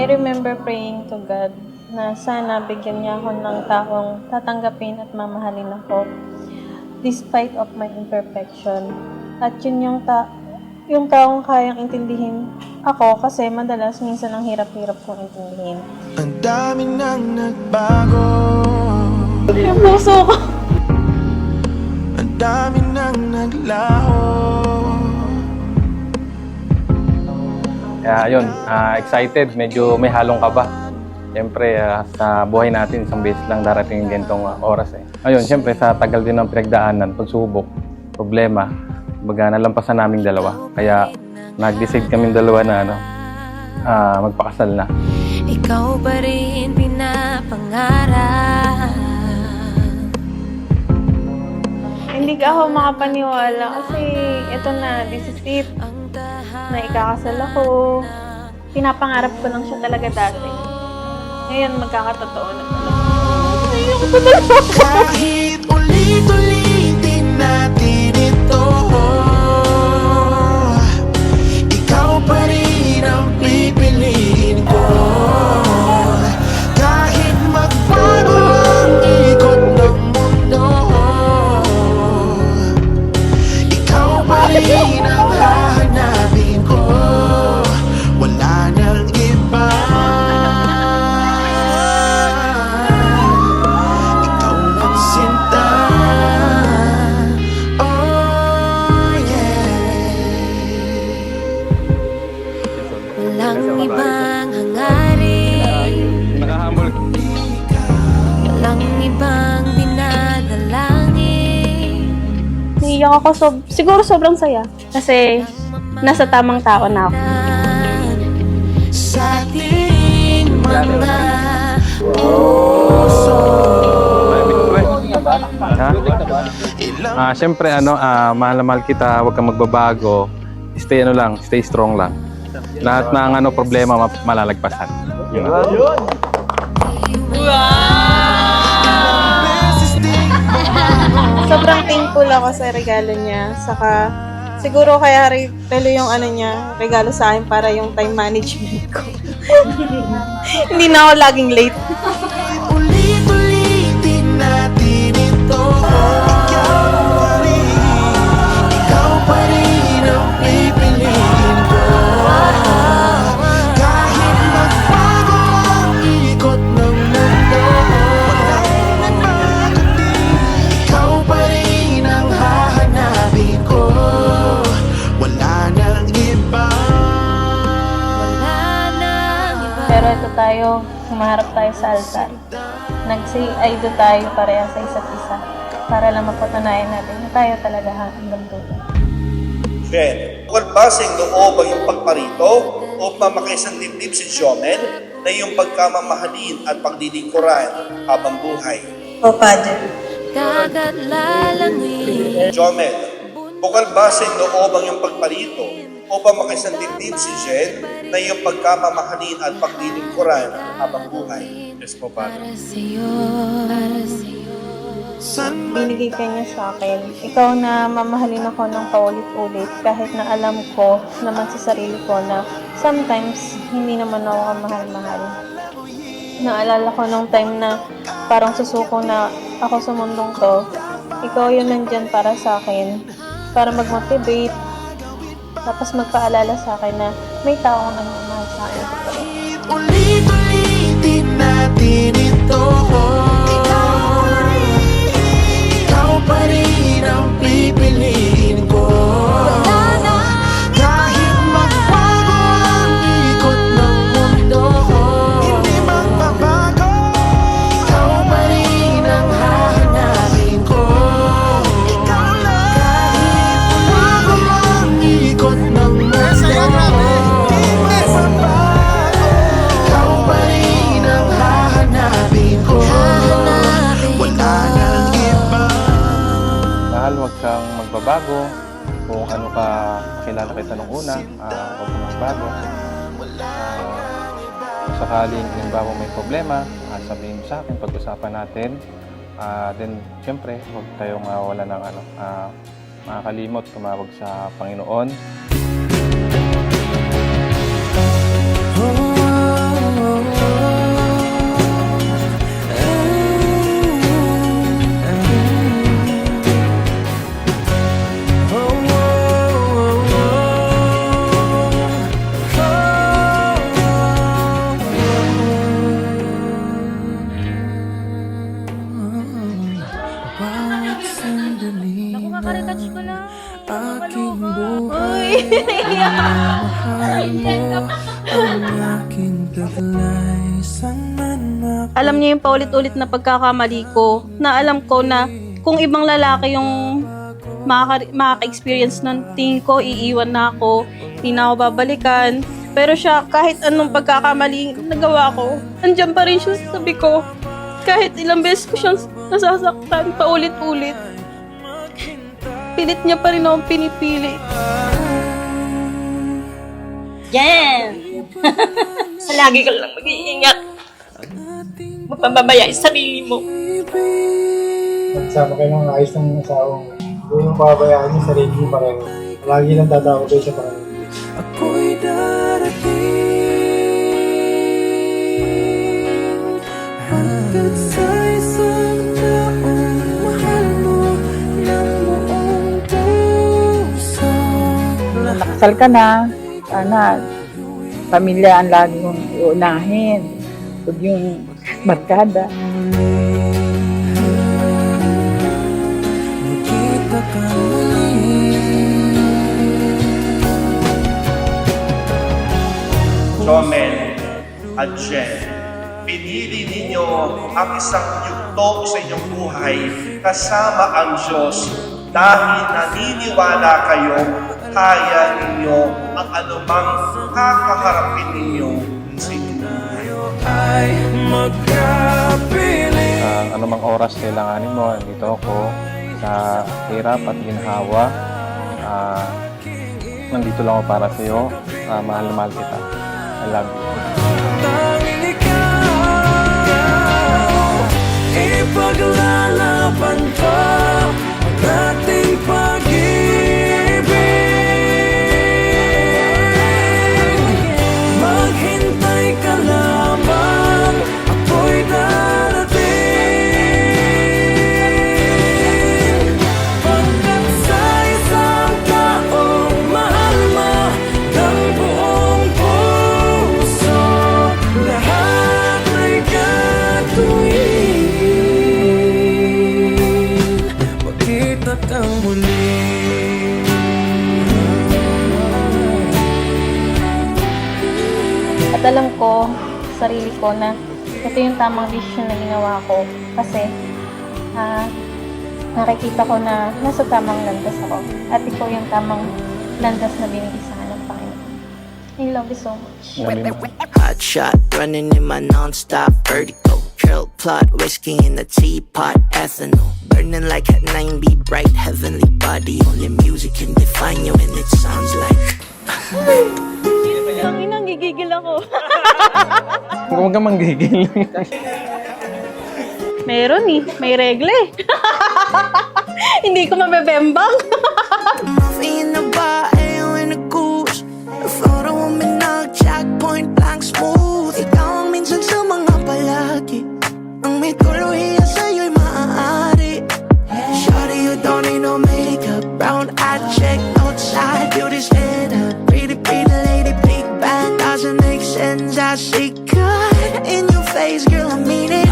I remember praying to God na sana bigyan niya ako ng taong tatanggapin at mamahalin ako despite of my imperfection. At yun yung taong kayang intindihin ako kasi madalas minsan ang hirap-hirap kong intindihin. Ang dami nang nagbago, Yung puso ko. ang dami nang naglaho. Kaya ayun, excited, medyo may halong kaba. Siyempre, sa buhay natin, isang beses lang darating yung ganitong oras eh. Ayun, siyempre, sa tagal din ng pinagdaanan, pagsubok, problema, baga nalampasan naming dalawa. Kaya nag-decide kaming dalawa na magpakasal na. Ikaw pa rin pinapangarap. Hindi ka ako makapaniwala kasi ito na, this is it. Na ikakasal ako. Pinapangarap ko lang siya talaga dati. Ngayon, magkakatotoo na talaga. Ayoko pa talaga. Kahit ulit-ulitin natin ito, ikaw pa rin ang pipiliin ko. Kahit magbago ang ikot ng mundo, ikaw pa rin ang hahanapin ko. Wala nang iba. Ikaw ang sinta. Oh yeah. Walang ibang hangarin, Nakahamol. walang ibang dinadalangin. Naiiyak ako. Siguro sobrang saya. Kasi nasa tamang tao na ako. Sa ating mga Siyempre, mahal na mahal kita, huwag kang magbabago. Stay strong lang. Lahat ng problema, malalagpasan. Yun. Sobrang thankful ako sa regalo niya. Saka, siguro kaya regalo yung regalo sa akin para yung time management ko. Hindi na ako laging late. Ulit-ulitin natin ito. Ikaw pa rin ang pipiliin ko. Kahit magbago ang ikot ng mundo, walang nagbago din. Ikaw pa rin ang hahanapin ko. Wala nang iba. Pero ito tayo, humaharap tayo sa altar. Nag-say I do tayo pareha sa isa't isa. Para lang mapatunayan natin na tayo talaga hanggang dulo. Jen, basing loob ang iyong pagparito o pamakaisang dibdib si Jomel na iyong pagkamamahalin at paglilingkuran habang buhay. O, Padre. dagat lalangin. Jomel, basing loob ang iyong pagparito o pamakaisang dibdib si Jen na iyong pagkamamahalin at paglilingkuran habang buhay. Yes po, Padre. Para sa'yo, para sa'yo. Binigay ka niya sa akin. Ikaw na mamahalin ako ng paulit-ulit kahit na alam ko naman sa sarili ko na sometimes hindi naman ako kamahal-mahal. Naalala ko nung time na parang susuko na ako sa mundong to. Ikaw yun nandyan para sa akin. Para mag-motivate. Tapos magpaalala sa akin na may taong nagmamahal sa akin. Ulit-ulitin natin ito. Ikaw pa rin ang pipiliin ko. Kahit magbago ang ikot ng mundo, hindi magbabago. Ikaw pa rin ang hahanapin ko. Ikaw lang. Kahit magbago ang ikot ng mundo, hindi magbabago. Ikaw pa rin ang hahanapin ko. Wala nang iba. Mahal, huwag kang magbabago. Kung ano ka, kilala kita nung una, huwag kang magbago. Kung sakaling halimbawa may problema, sabihin mo sa akin, pag-usapan natin. Then, siyempre, huwag tayong wala ng makakalimot, tumawag sa Panginoon. Oh, aking buhay. Uy, naiiyak ako. Ang aking taglay, saan man Alam niya yung paulit-ulit na pagkakamali ko, na alam ko na kung ibang lalaki yung makaka-experience nun, tingin ko, iiwan na ako, hindi na ako babalikan. Pero siya, kahit anong pagkakamali nagawa ko, andyan pa rin siya sa tabi ko. Kahit ilang beses ko siyang nasasaktan, paulit-ulit. Pilit niya pa rin akong pinipili. Yan! Sa lagi ka lang mag-iingat. Magpababaya yung sarili mo. Nagsama kayo ng ayos ng asawa mo. Huwag yung pabayaan niyo sarili mo pareho. Lagi lang tatawa kayo sa pareho. ako'y darating. Hanggat sa isang taong mahal mo ng buong puso. Nakasal ka na, sana pamilya ang lagi mong iunahin. Huwag yung barkada. Magkita ka muli. Jomel at Jen, pinili ninyo ang isang yugto sa inyong buhay kasama ang Diyos dahil naniniwala kayo kaya ninyo ang anumang kakaharapin ninyo sa inyong buhay. Ay magkapiling. Anumang oras kailanganin mo, dito ako sa hirap at ginhawa. Nandito lang ako para sa iyo. Mahal na mahal kita. I love you. Tanging ikaw, ipaglalaban ko ang ating pag-ibig. Maghintay ka lamang, ako'y darating. Pagkat sa isang taong mahal mo ng buong puso, lahat ay gagawin. Magkita kang muli. At alam ko, sarili ko, na ito yung tamang decision na ginawa ko. Kasi, nakikita ko na nasa tamang landas ako. At ikaw yung tamang landas na binigay sa akin ng Panginoon. I love you so much. Hot shot, running in my non-stop vertigo. Curl plot, whiskey in the teapot, ethanol. Burning like at 90, bright heavenly body. Only music can define you and it sounds like Ang inang gigigil ako. Huwag ka manggigil. Meron eh. May regle eh. Hindi ko mabebembang. coffee in the bar, ale in the goose. The photo mo minag-jack, point blank smooth. Ikaw ang minsan sa mga palagi. Ang may tuluhiya sa'yo'y maaari. Shawty, you don't need no makeup. Brown eye check, outside, beauty stand up. Pretty, pretty lady, big bad, doesn't make sense. I see God in your face, girl, I mean it.